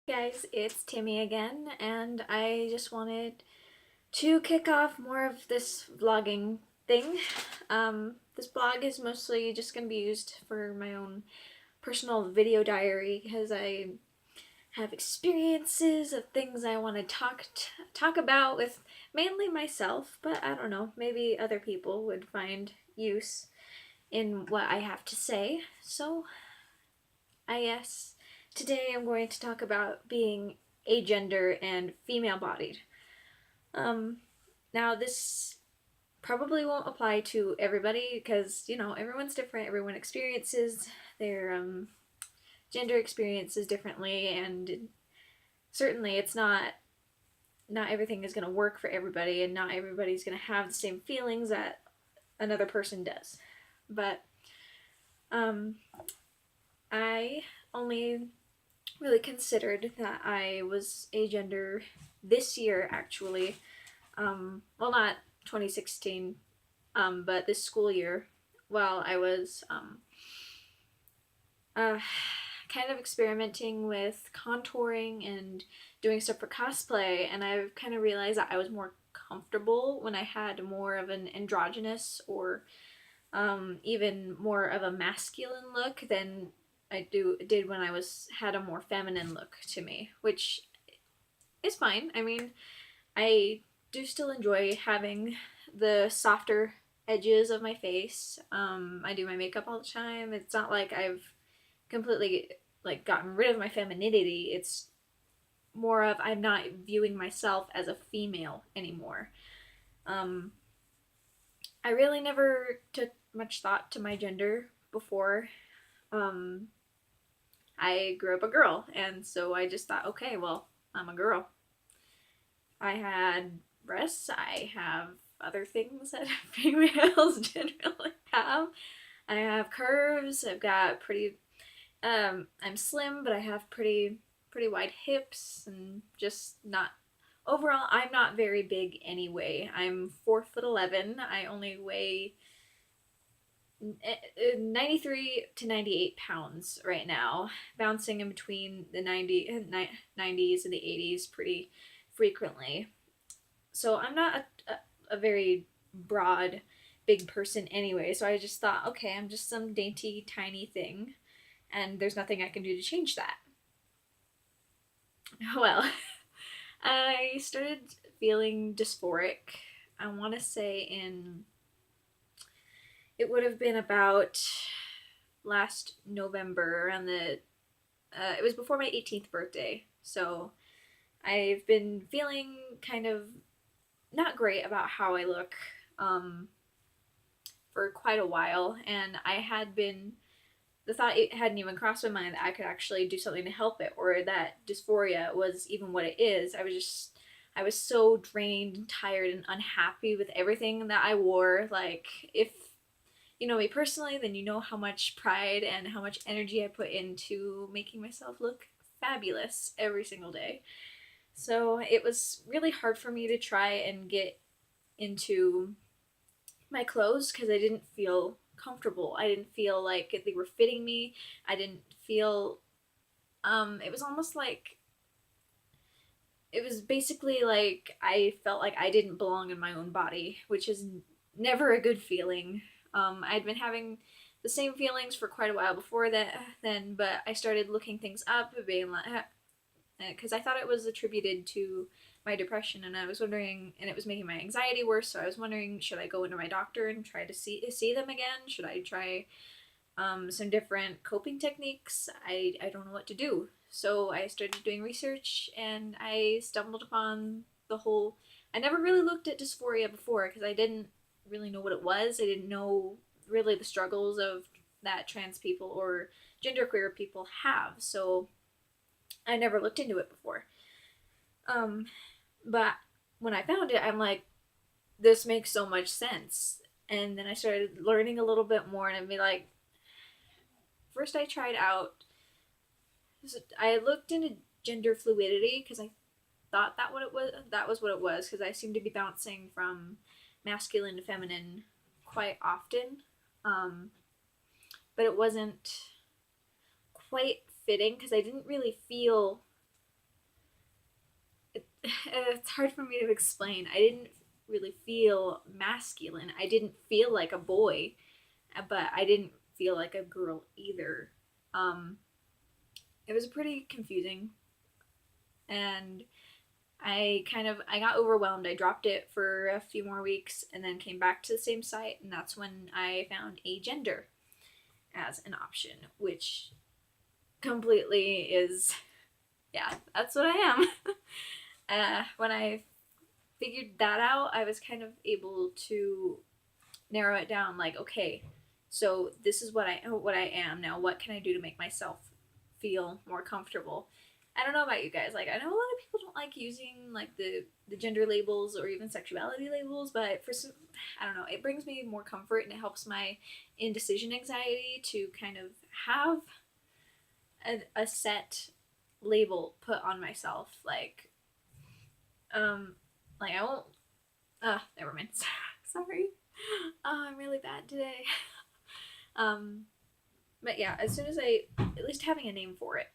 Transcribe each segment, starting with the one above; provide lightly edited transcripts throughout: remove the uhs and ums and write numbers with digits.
Guys, it's Timmy again, and I just wanted to kick off more of this vlogging thing. This blog is mostly just going to be used for my own personal video diary because I have experiences of things I want to talk about with mainly myself, but I don't know, maybe other people would find use in what I have to say. So, I guess today I'm going to talk about being agender and female bodied. Um, Now, this probably won't apply to everybody because, everyone's different. Everyone experiences their gender experiences differently, and certainly it's not everything is going to work for everybody, and not everybody's going to have the same feelings that another person does. But um, I only really considered that I was agender this year, actually. Well, not 2016, but this school year, while I was uh, kind of experimenting with contouring and doing stuff for cosplay, and I've kind of realized that I was more comfortable when I had more of an androgynous or even more of a masculine look than I did when I had a more feminine look to me, which is fine. I mean, I do still enjoy having the softer edges of my face. I do my makeup all the time. It's not like I've completely gotten rid of my femininity. It's more of I'm not viewing myself as a female anymore. Um, I really never took much thought to my gender before. Um, I grew up a girl, and so I just thought, okay, well, I'm a girl. I had breasts. I have other things that females generally have. I have curves. I've got pretty. I'm slim, but I have pretty wide hips, and just not. Overall, I'm not very big anyway. I'm 4'11". I only weigh 93 to 98 pounds right now, bouncing in between the 90s and the 80s pretty frequently. So I'm not a very broad, big person anyway. So I just thought, okay, I'm just some dainty, tiny thing, and there's nothing I can do to change that. Well, I started feeling dysphoric, I want to say it would have been about last November, around it was before my 18th birthday. So I've been feeling kind of not great about how I look for quite a while, and the thought it hadn't even crossed my mind that I could actually do something to help it, or that dysphoria was even what it is. I was so drained and tired and unhappy with everything that I wore. Like, if you know me personally, then you know how much pride and how much energy I put into making myself look fabulous every single day. So it was really hard for me to try and get into my clothes because I didn't feel comfortable. I didn't feel like they were fitting me. I didn't feel it was almost like it was basically like I felt like I didn't belong in my own body, which is never a good feeling. I'd been having the same feelings for quite a while before then, but I started looking things up, being like, because I thought it was attributed to my depression, and I was wondering, and it was making my anxiety worse. So I was wondering, should I go into my doctor and try to see them again? Should I try some different coping techniques? I don't know what to do. So I started doing research, and I stumbled upon the whole. I never really looked at dysphoria before because I didn't really know what it was. I didn't know really the struggles of that trans people or genderqueer people have. So I never looked into it before. Um, but when I found it, I'm like, this makes so much sense. And then I started learning a little bit more, and I'd be like, first I tried out, I looked into gender fluidity because I thought that was what it was, because I seemed to be bouncing from masculine to feminine quite often. Um, but it wasn't quite fitting because I didn't really feel it's hard for me to explain. I didn't really feel masculine. I didn't feel like a boy, but I didn't feel like a girl either. Um, it was pretty confusing, and I got overwhelmed. I dropped it for a few more weeks and then came back to the same site, and that's when I found Agender as an option, which completely is, yeah, that's what I am. When I figured that out, I was kind of able to narrow it down. Like, okay, so this is what I am now. What can I do to make myself feel more comfortable? I don't know about you guys. Like, I know a lot of people don't like using like the gender labels or even sexuality labels, but for some, I don't know, it brings me more comfort and it helps my indecision anxiety to kind of have a set label put on myself. Um, like I won't. Never mind. Sorry. I'm really bad today. Um, but yeah, as soon as at least having a name for it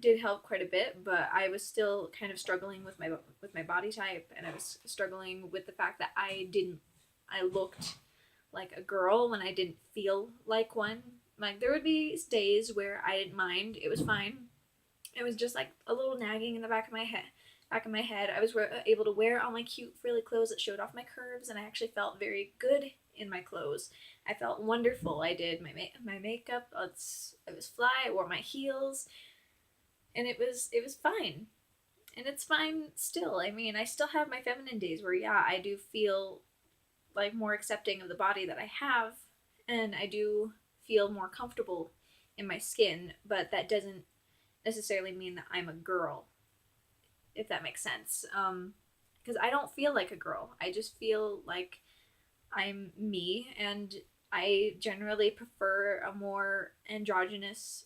did help quite a bit, but I was still kind of struggling with my body type, and I was struggling with the fact that I looked like a girl when I didn't feel like one. Like there would be days where I didn't mind; it was fine. It was just like a little nagging in the back of my head. I was able to wear all my cute frilly clothes that showed off my curves, and I actually felt very good in my clothes. I felt wonderful. I did my makeup. It was fly. I wore my heels, and it was fine. And it's fine still. I mean, I still have my feminine days where yeah, I do feel like more accepting of the body that I have, and I do feel more comfortable in my skin, but that doesn't necessarily mean that I'm a girl, if that makes sense. Because I don't feel like a girl. I just feel like I'm me, and I generally prefer a more androgynous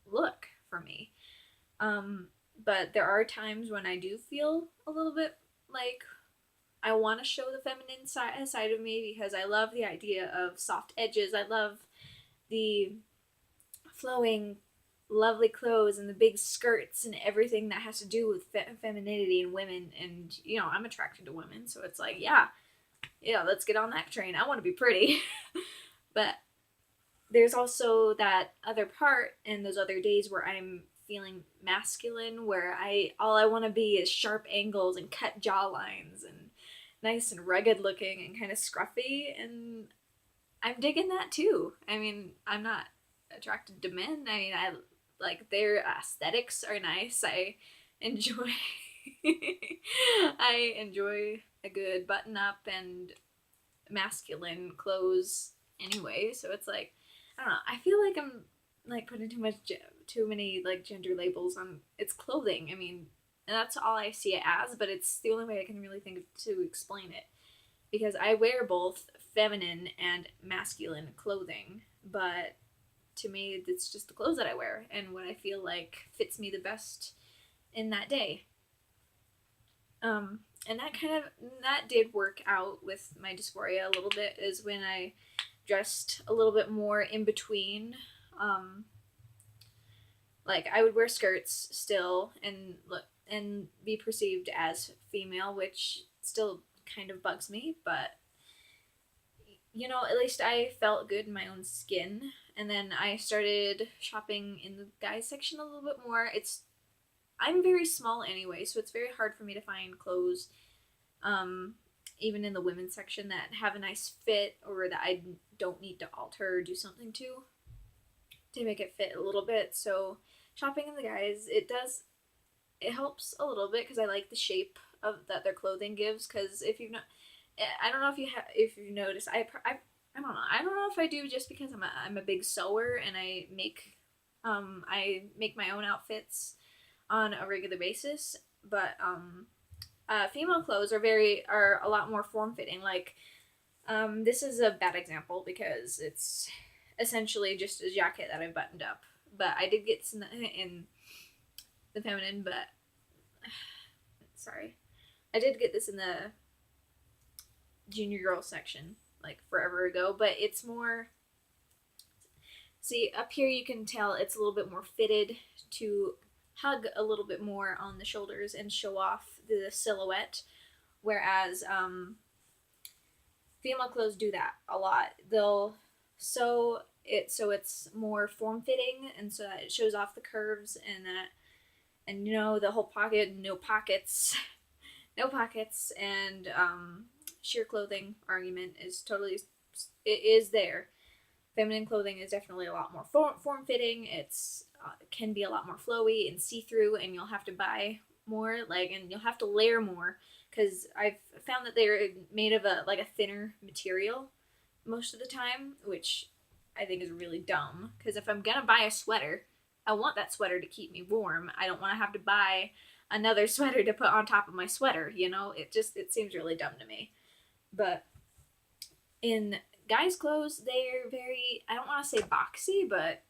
look for me. Um, but there are times when I do feel a little bit like I want to show the feminine side of me because I love the idea of soft edges. I love the flowing, lovely clothes and the big skirts and everything that has to do with femininity and women. And, you know, I'm attracted to women. So it's like, yeah, let's get on that train. I want to be pretty. But there's also that other part and those other days where I'm feeling masculine, where all I want to be is sharp angles and cut jaw lines and nice and rugged looking and kind of scruffy, and I'm digging that too. I mean, I'm not attracted to men. I mean, I like their aesthetics are nice. Enjoy I enjoy a good button up and masculine clothes anyway. So it's like I don't know. I feel like I'm like putting too many like gender labels on its clothing. I mean, and that's all I see it as, but it's the only way I can really think of to explain it because I wear both feminine and masculine clothing, but to me it's just the clothes that I wear and what I feel like fits me the best in that day. And that did work out with my dysphoria a little bit is when I dressed a little bit more in between. Um, like I would wear skirts still and be perceived as female, which still kind of bugs me, but you know, at least I felt good in my own skin. And then I started shopping in the guys section a little bit more. I'm very small anyway, so it's very hard for me to find clothes, um, even in the women's section that have a nice fit or that I don't need to alter or do something to make it fit a little bit. So shopping in the guys, it helps a little bit because I like the shape of that their clothing gives. Because if you've not, I don't know if you've noticed, I don't know. I don't know if I do just because I'm a big sewer and I make my own outfits on a regular basis. But female clothes are a lot more form fitting. Like this is a bad example because it's essentially just a jacket that I buttoned up. But I did get some in the feminine, but sorry, I did get this in the junior girl section like forever ago. But it's more. See, up here you can tell it's a little bit more fitted to hug a little bit more on the shoulders and show off the silhouette, whereas female clothes do that a lot. They'll sew it so it's more form fitting, and so that it shows off the curves, and that, and the whole pocket, no pockets, no pockets, and sheer clothing argument is totally, it is there. Feminine clothing is definitely a lot more form fitting. It's can be a lot more flowy and see through, and you'll have to buy more, and you'll have to layer more, because I've found that they're made of a thinner material most of the time, which I think is really dumb. Because if I'm gonna buy a sweater, I want that sweater to keep me warm. I don't want to have to buy another sweater to put on top of my sweater. It seems really dumb to me. But in guys' clothes, they're very, I don't want to say boxy, but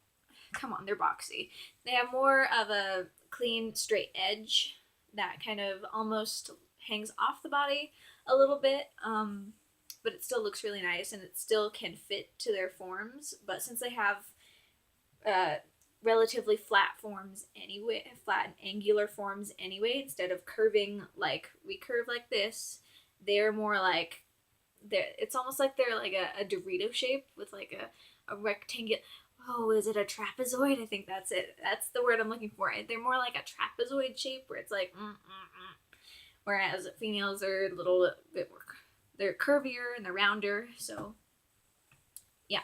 come on, they're boxy. They have more of a clean, straight edge that kind of almost hangs off the body a little bit, but it still looks really nice, and it still can fit to their forms. But since they have relatively flat forms anyway, flat and angular forms anyway, instead of curving like we curve like this, they're more like, it's almost like they're like a Dorito shape with like a rectangular. Oh, is it a trapezoid? I think that's it. That's the word I'm looking for. They're more like a trapezoid shape, where it's like, whereas females are a little bit more, they're curvier and they're rounder. So, yeah,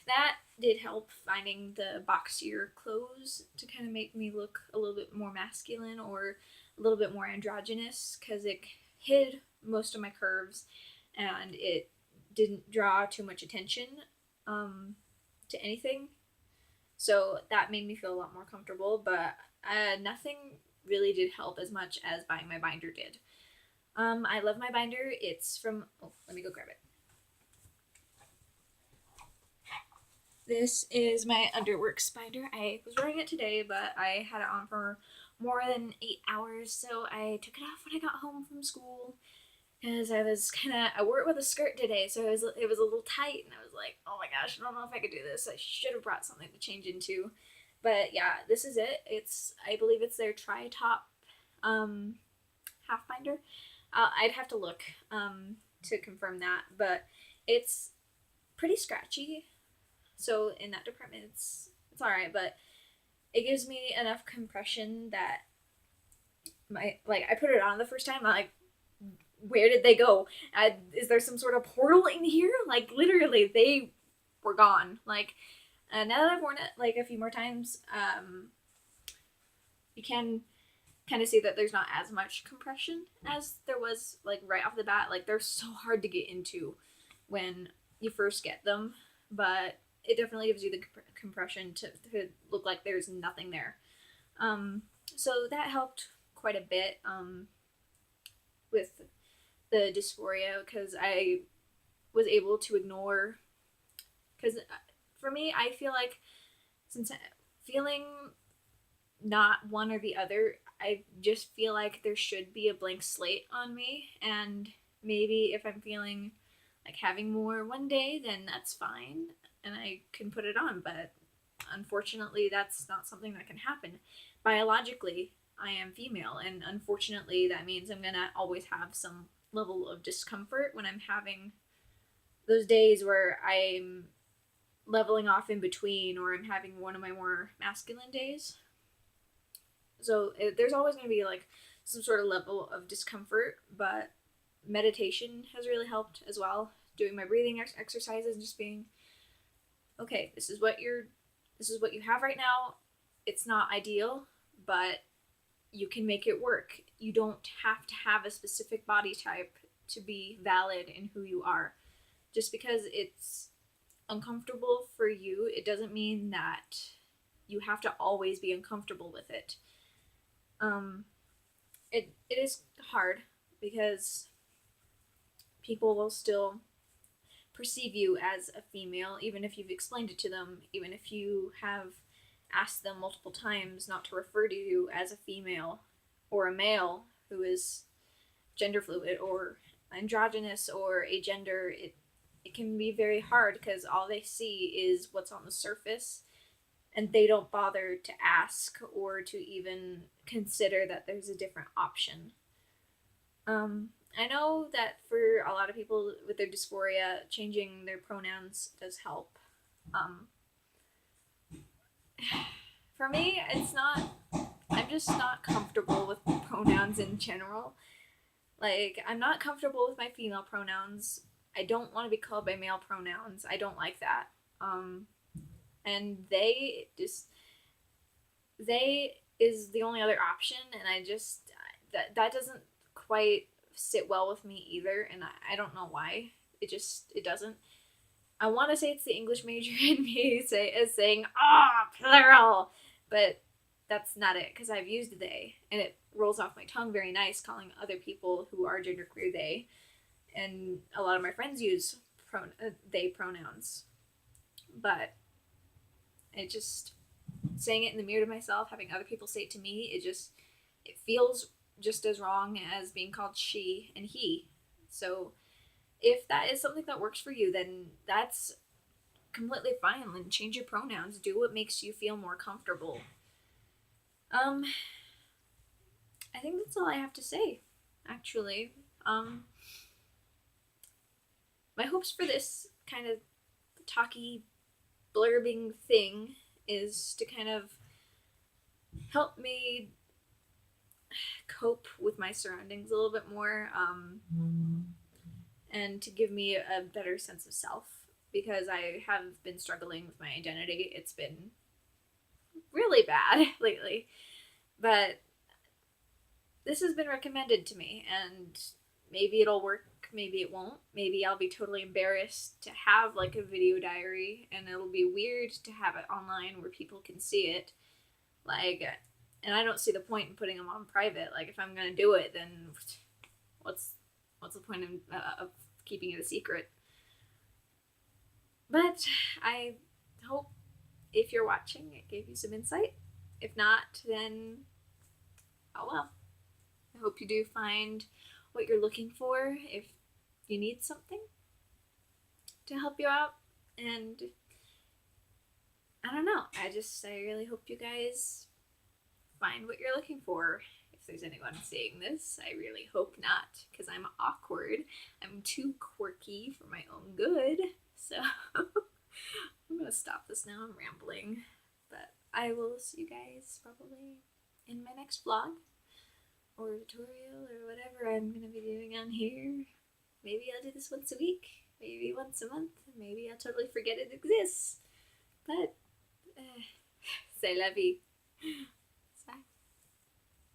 that did help, finding the boxier clothes to kind of make me look a little bit more masculine or a little bit more androgynous, because it hid most of my curves and it didn't draw too much attention to anything. So that made me feel a lot more comfortable, but nothing really did help as much as buying my binder did. I love my binder. It's from, oh, let me go grab it. This is my Underworks binder. I was wearing it today, but I had it on for more than 8 hours, so I took it off when I got home from school, because I wore it with a skirt today, so it was a little tight, and I was like, oh my gosh, I don't know if I could do this. I should have brought something to change into. But yeah, this is it. I believe it's their tri-top half binder. I'd have to look to confirm that, but it's pretty scratchy. So in that department, it's alright, but it gives me enough compression that I put it on the first time, I'm like, where did they go? Is there some sort of portal in here? Literally, they were gone. Now that I've worn it a few more times, you can kind of see that there's not as much compression as there was right off the bat. They're so hard to get into when you first get them, but it definitely gives you the compression to look like there's nothing there. So that helped quite a bit with the dysphoria, because I was able to ignore, because for me, I feel like, since feeling not one or the other, I just feel like there should be a blank slate on me, and maybe if I'm feeling like having more one day, then that's fine, and I can put it on, but unfortunately, that's not something that can happen. Biologically, I am female, and unfortunately, that means I'm gonna always have some level of discomfort when I'm having those days where I'm leveling off in between, or I'm having one of my more masculine days. So there's always going to be some sort of level of discomfort, but meditation has really helped as well. Doing my breathing exercises and just being, okay, this is what you have right now. It's not ideal, but you can make it work. You don't have to have a specific body type to be valid in who you are. Just because it's uncomfortable for you, it doesn't mean that you have to always be uncomfortable with it. It is hard, because people will still perceive you as a female, even if you've explained it to them, even if you have asked them multiple times not to refer to you as a female or a male who is gender fluid or androgynous or agender. It can be very hard, because all they see is what's on the surface, and they don't bother to ask or to even consider that there's a different option. I know that for a lot of people with their dysphoria, changing their pronouns does help. Um, for me, it's not. I'm just not comfortable with pronouns in general. Like, I'm not comfortable with my female pronouns. I don't want to be called by male pronouns. I don't like that. Um, and they is the only other option, and I just that doesn't quite sit well with me either, and I don't know why. It doesn't. I want to say it's the English major in me is saying plural, but that's not it because I've used they, and it rolls off my tongue very nice calling other people who are genderqueer they, and a lot of my friends use they pronouns, but it just saying it in the mirror to myself, having other people say it to me, it feels just as wrong as being called she and he. So if that is something that works for you, then that's completely fine. Then change your pronouns. Do what makes you feel more comfortable. Um, I think that's all I have to say, actually. My hopes for this kind of talky, blurbing thing is to kind of help me cope with my surroundings a little bit more, and to give me a better sense of self, because I have been struggling with my identity. It's been really bad lately, but this has been recommended to me, and maybe it'll work, maybe it won't. Maybe I'll be totally embarrassed to have like a video diary, and it'll be weird to have it online where people can see it. Like, and I don't see the point in putting them on private. Like, if I'm gonna do it, then what's the point of keeping it a secret? But I hope if you're watching, it gave you some insight. If not, then oh well. I hope you do find what you're looking for if you need something to help you out. And I don't know. I really hope you guys find what you're looking for. If there's anyone seeing this, I really hope not, because I'm awkward. I'm too quirky for my own good. So I'm gonna stop this now. I'm rambling. But I will see you guys probably in my next vlog or tutorial or whatever I'm gonna be doing on here. Maybe I'll do this once a week, maybe once a month, maybe I'll totally forget it exists. But c'est la vie.